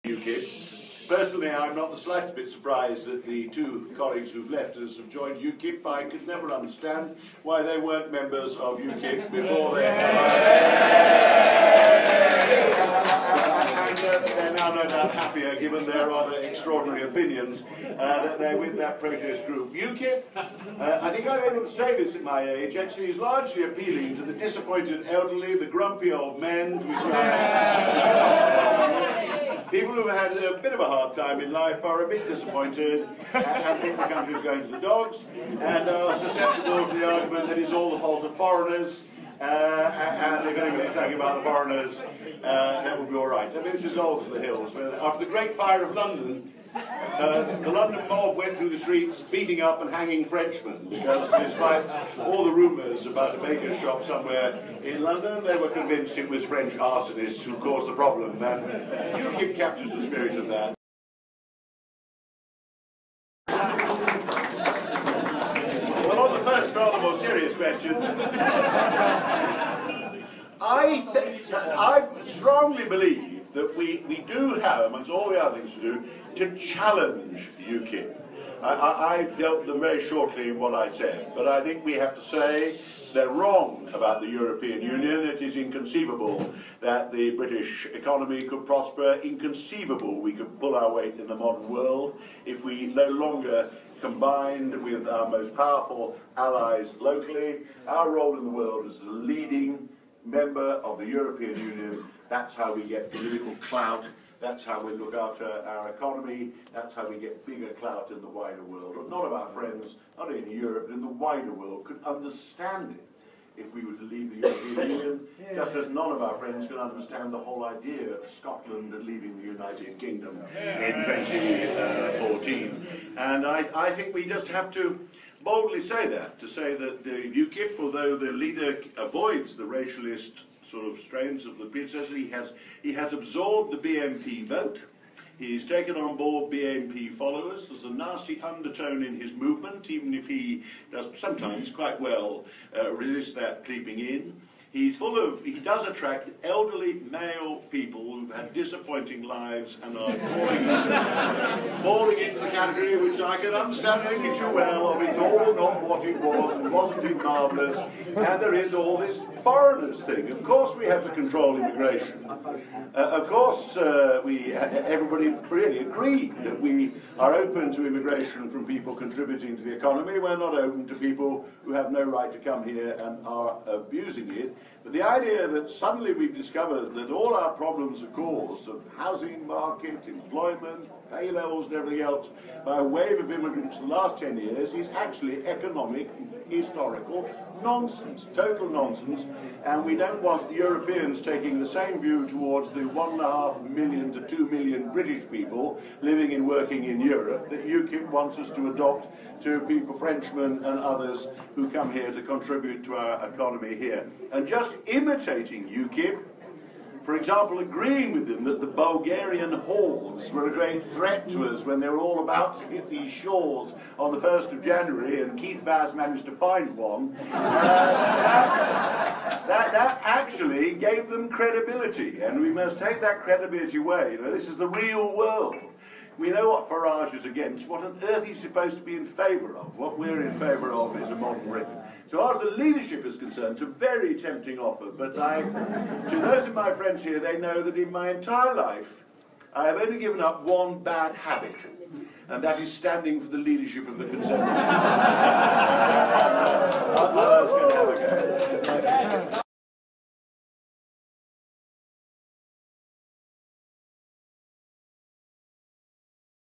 UKIP. Personally, I'm not the slightest bit surprised that the two colleagues who've left us have joined UKIP. I could never understand why they weren't members of UKIP before they and they're now no doubt happier, given their rather extraordinary opinions, that they're with that protest group. UKIP, I think I'm able to say this at my age, actually is largely appealing to the disappointed elderly, the grumpy old men, people who've had a bit of a hard time in life, are a bit disappointed and think the country is going to the dogs, and are susceptible to the argument that it's all the fault of foreigners, and if anybody's saying about the foreigners, that would be all right. I mean, this is old to the hills. After the Great Fire of London, the London mob went through the streets beating up and hanging Frenchmen, because despite all the rumours about a baker's shop somewhere in London, they were convinced it was French arsonists who caused the problem, and UKIP captures the spirit of that. Well, on the first rather more serious question, I strongly believe that we do have, amongst all the other things to do, to challenge UKIP. I dealt them very shortly in what I said, but I think we have to say they're wrong about the European Union. It is inconceivable that the British economy could prosper, inconceivable we could pull our weight in the modern world if we no longer combined with our most powerful allies locally. Our role in the world as the leading member of the European Union, that's how we get political clout, that's how we look after our economy, that's how we get bigger clout in the wider world. And none of our friends, not only in Europe, but in the wider world, could understand it if we were to leave the European Union, just as none of our friends can understand the whole idea of Scotland leaving the United Kingdom in 2014. And I think we just have to boldly say that, to say that the UKIP, although the leader avoids the racialist sort of strains of the predecessor, he has absorbed the BNP vote. He's taken on board BNP followers. There's a nasty undertone in his movement, even if he does sometimes quite well resist that creeping in. He does attract elderly male people who've had disappointing lives and are falling into the category which I can understand only too well of it's all not what it was and wasn't it marvellous, and there is all this foreigners thing. Of course we have to control immigration. Of course everybody really agreed that we are open to immigration from people contributing to the economy. We're not open to people who have no right to come here and are abusing it. But the idea that suddenly we've discovered that all our problems are caused of housing market, employment, pay levels and everything else by a wave of immigrants in the last 10 years is actually economic, historical nonsense, total nonsense, and we don't want the Europeans taking the same view towards the 1.5 million to 2 million British people living and working in Europe that UKIP wants us to adopt to people, Frenchmen and others who come here to contribute to our economy here. And just imitating UKIP, for example, agreeing with them that the Bulgarian hordes were a great threat to us when they were all about to hit these shores on the 1st of January, and Keith Vaz managed to find one, that actually gave them credibility, and we must take that credibility away. You know, this is the real world. We know what Farage is against. What on earth he's supposed to be in favour of? What we're in favour of is a modern Britain. So as the leadership is concerned, it's a very tempting offer. But to those of my friends here, they know that in my entire life, I have only given up one bad habit, and that is standing for the leadership of the Conservative